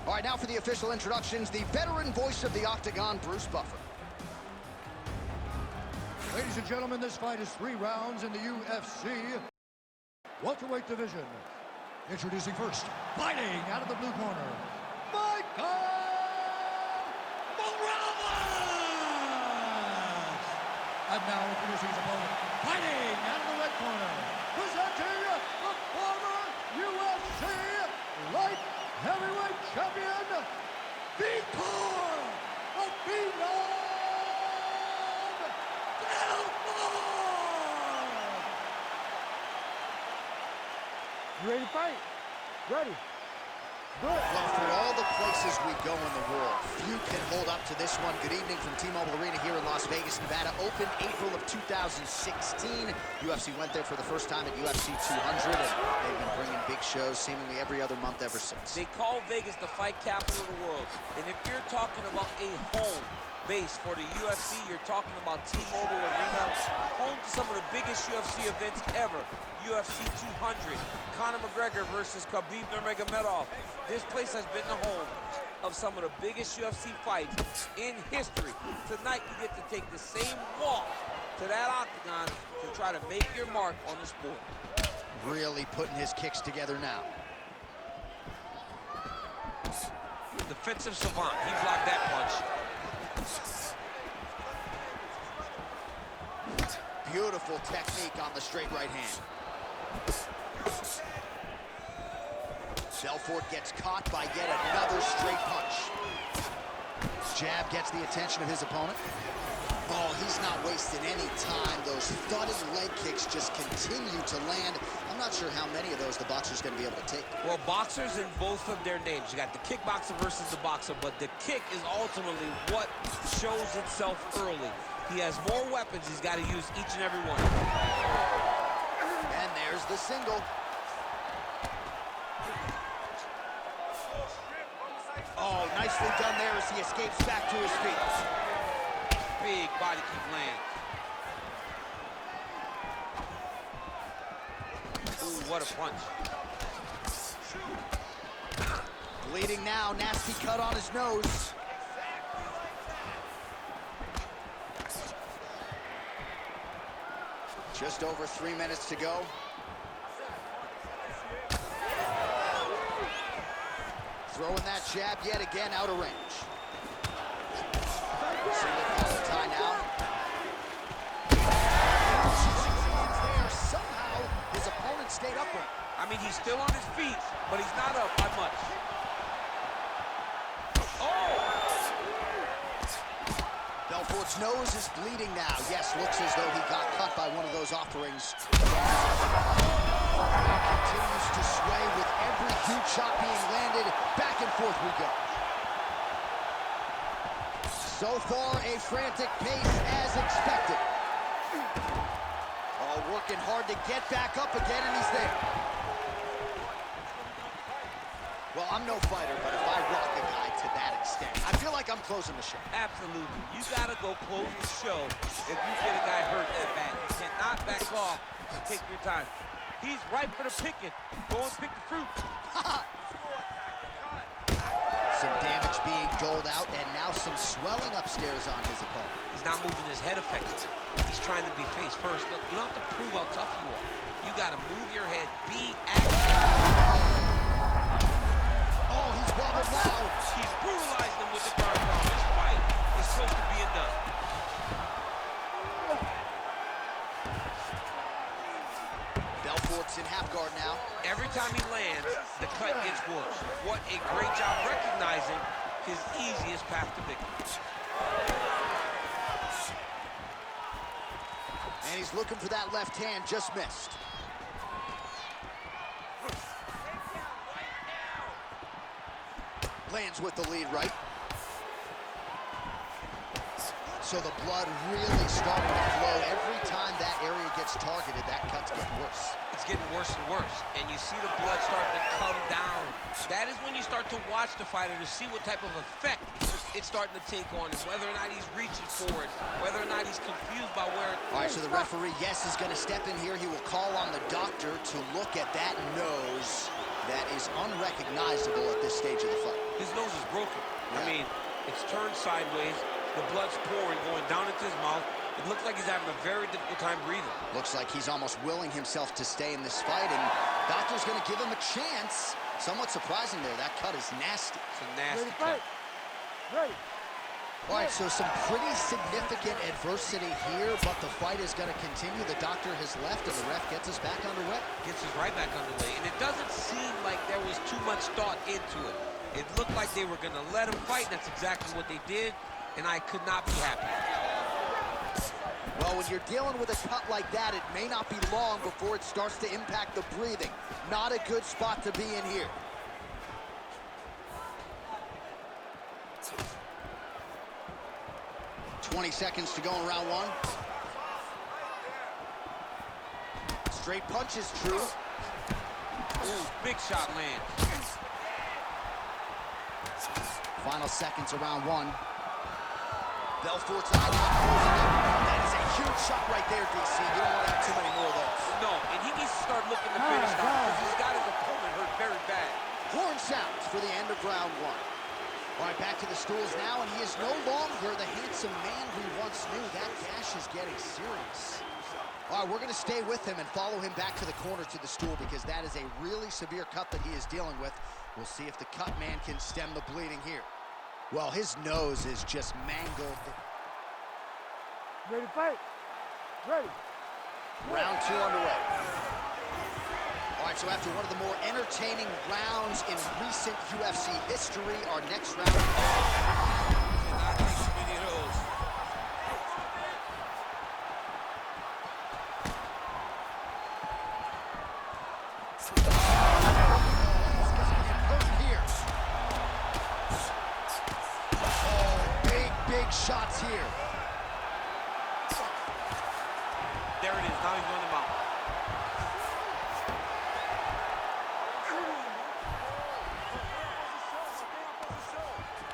All right, now for the official introductions, the veteran voice of the Octagon, Bruce Buffer. Ladies and gentlemen, this fight is 3 rounds in the UFC welterweight division. Introducing first, fighting out of the blue corner, Michel! And now introducing his opponent, fighting out of the red corner, presenting the former UFC light heavyweight champion, Vitor Belfort! You ready to fight? Ready. Good. Well, for all the places we go in the world, few can hold up to this one. Good evening from T-Mobile Arena here in Las Vegas, Nevada. Opened April of 2016. UFC went there for the first time at UFC 200, and they've been bringing big shows seemingly every other month ever since. They call Vegas the fight capital of the world. And if you're talking about a home base for the UFC, you're talking about T-Mobile Arena, home to some of the biggest UFC events ever. UFC 200, Conor McGregor versus Khabib Nurmagomedov. This place has been the home of some of the biggest UFC fights in history. Tonight, you get to take the same walk to that octagon to try to make your mark on the sport. Really putting his kicks together now. Defensive savant, he blocked that punch. Beautiful technique on the straight right hand. Belfort gets caught by yet another straight punch. Jab gets the attention of his opponent. Oh, he's not wasting any time. Those thudding leg kicks just continue to land. I'm not sure how many of those the boxer's going to be able to take. Well, boxers in both of their names. You got the kickboxer versus the boxer, but the kick is ultimately what shows itself early. He has more weapons. He's got to use each and every one. And there's the single. Oh, nicely done there as he escapes back to his feet. Big body kick land. Ooh, what a punch. Bleeding now, nasty cut on his nose. Just over 3 minutes to go. Throwing that jab yet again out of range. Single collar tie now. Somehow his opponent stayed upright. I mean, he's still on his feet, but he's not up by much. Oh! Belfort's nose is bleeding now. Yes, looks as though he got cut by one of those offerings. Continues to sway with every huge shot being landed. Back and forth we go. So far, a frantic pace as expected. Oh, working hard to get back up again, and he's there. Well, I'm no fighter, but if I rock a guy to that extent, I feel like I'm closing the show. Absolutely. You gotta go close the show if you get a guy hurt that bad. You cannot back off and take your time. He's ripe for the picking. Go and pick the fruit. Some damage being doled out, and now some swelling upstairs on his opponent. He's not moving his head effectively. He's trying to be face first. Look, you don't have to prove how tough you are. You gotta move your head, be active. Oh, he's wobbled now. He's brutalized him with the guard ball. This fight is close to being done. Belfort's in half guard now. Every time he lands, the cut gets worse. What a great job recognizing his easiest path to victory. And he's looking for that left hand, just missed. Lands with the lead right. So the blood really starting to flow. Every time that area gets targeted, that cut's getting worse. It's getting worse and worse, and you see the blood starting to come down. That is when you start to watch the fighter to see what type of effect it's starting to take on him, whether or not he's reaching for it, whether or not he's confused by where it is. All right, so the referee, yes, is going to step in here. He will call on the doctor to look at that nose that is unrecognizable at this stage of the fight. His his nose is broken. I mean, it's turned sideways. The blood's pouring, going down into his mouth. It looks like he's having a very difficult time breathing. Looks like he's almost willing himself to stay in this fight, and doctor's going to give him a chance. Somewhat surprising there. That cut is nasty. It's a nasty Ready, cut. fight. Ready. All right, so some pretty significant adversity here, but the fight is going to continue. The doctor has left, and the ref gets us back underway. Gets us right back underway, and it doesn't seem like there was too much thought into it. It looked like they were going to let him fight, and that's exactly what they did, and I could not be happy. Well, when you're dealing with a cut like that, it may not be long before it starts to impact the breathing. Not a good spot to be in here. "20 seconds to go in round one. Straight punches, true. Ooh, big shot lands. Final seconds of round one. Belfort's eye line closing in. That is a huge shot right there, DC. You don't want to have too many more of those. No, and he needs to start looking to finish now because he's got his opponent hurt very bad. Horn sounds for the end of round one. All right, back to the stools now, and he is no longer the handsome man we once knew. That gash is getting serious. All right, we're going to stay with him and follow him back to the corner to the stool because that is a really severe cut that he is dealing with. We'll see if the cut man can stem the bleeding here. Well, his nose is just mangled. Ready, fight. Ready. Round two underway. All right, so after one of the more entertaining rounds in recent UFC history, our next round. Cannot take too many of those. He's got him hurt here. Oh, big shots here. There it is. Now he's going to mount.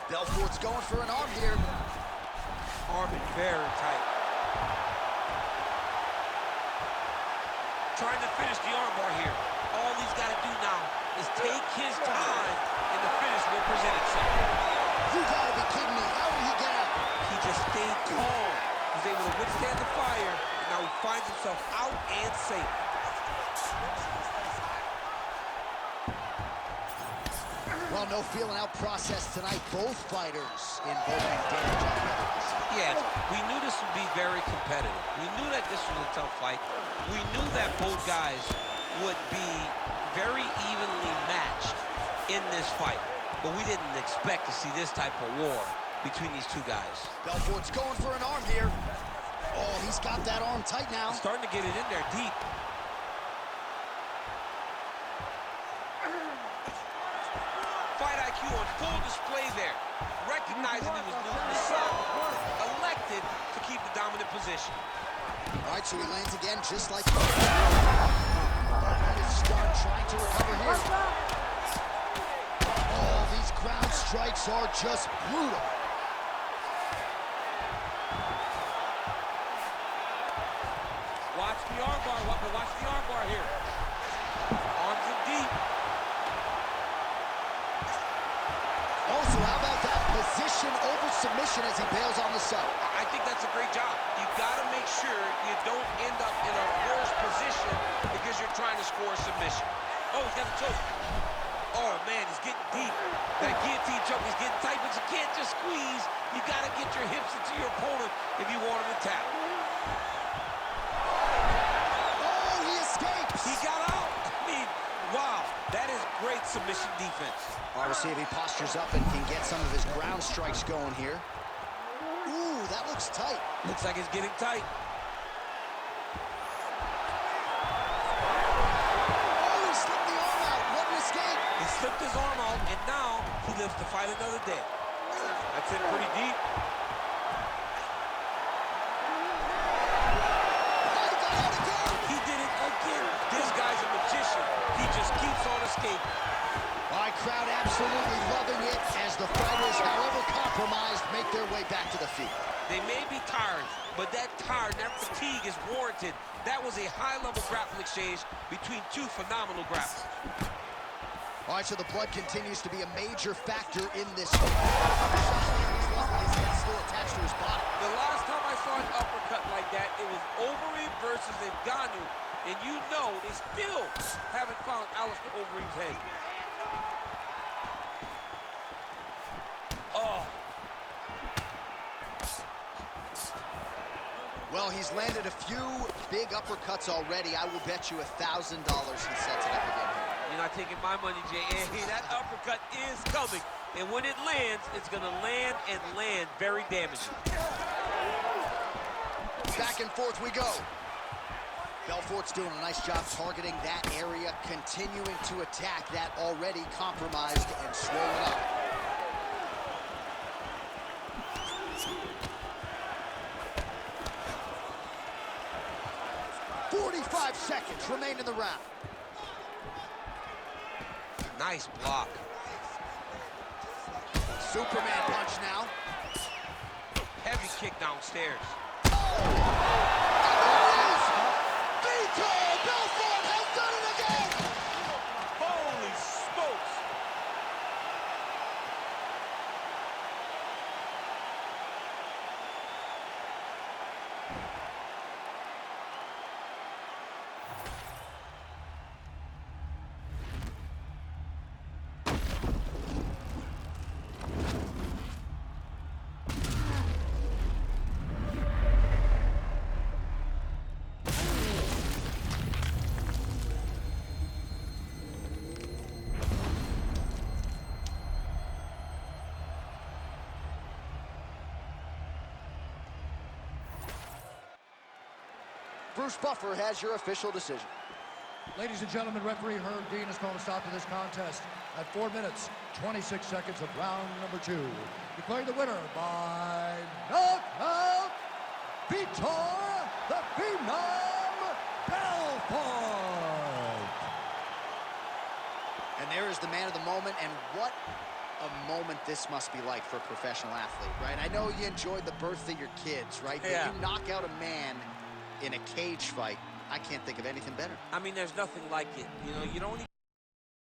Belfort's going for an arm here. Arm is very tight. Trying to finish the armbar here. All he's got to do now is take his time, and the finish will present itself. You gotta be kidding me. How did he get out? He just stayed calm. He's able to withstand the fire, and now he finds himself out and safe. Well, no feeling out process tonight. Both fighters invoking damage on the other. Yes, we knew this would be very competitive. We knew that this was a tough fight. We knew that both guys would be very evenly matched in this fight. But we didn't expect to see this type of war between these two guys. Belfort's going for an arm here. Oh, he's got that arm tight now. Starting to get it in there deep. Fight IQ on full display there. Recognizing he was losing the sun, elected to keep the dominant position. All right, so he lands again just like that. Let it start trying to recover here. Oh, these ground strikes are just brutal. Watch the armbar, watch the armbar here. Arms in deep. Also, how about that position over submission as he bails on the side? I think that's a great job. You got to make sure you don't end up in a worse position because you're trying to score a submission. Oh, he's got the choke. Oh, man, he's getting deep. That guillotine choke is getting tight, but you can't just squeeze. You got to get your hips into your opponent if you want him to tap. Oh, he escapes. He got out. I mean, wow, that is great submission defense. Well, we'll see if he postures up and can get some of his ground strikes going here. Ooh, that looks tight. Looks like it's getting tight. Oh, he slipped the arm out. What an escape. He slipped his arm out, and now he lives to fight another day. That's in pretty deep. Oh, he got out again. He did it again. This guy's a magician. He just keeps on escaping. All right, crowd absolutely loving it as the fighters, however compromised, make their way back to the field. They may be tired, but that tired, that fatigue is warranted. That was a high-level grappling exchange between two phenomenal grapplers. All right, so the blood continues to be a major factor in this. His head still attached to his body. The last time I saw an uppercut like that, it was Overeem versus Ngannou, and you know they still haven't found Alistair Overeem's head. Oh. Well, he's landed a few big uppercuts already. I will bet you $1,000 he sets it up again. You're not taking my money, Jay. Hey, that uppercut is coming. And when it lands, it's going to land and land very damaging. Back and forth we go. Belfort's doing a nice job targeting that area, continuing to attack that already compromised and swollen up. "45 seconds remain in the round." Nice block. Superman punch now. Heavy kick downstairs. Vitor Belfort has done it again! Holy smokes! Bruce Buffer has your official decision. Ladies and gentlemen, referee Herb Dean has called a stop to this contest at 4 minutes, 26 seconds of round number 2. Declaring the winner by knockout, Vitor the Phenom Belfort. And there is the man of the moment, and what a moment this must be like for a professional athlete, right? I know you enjoyed the birth of your kids, right? Yeah. But you knock out a man in a cage fight, I can't think of anything better. I mean, there's nothing like it. You know, you don't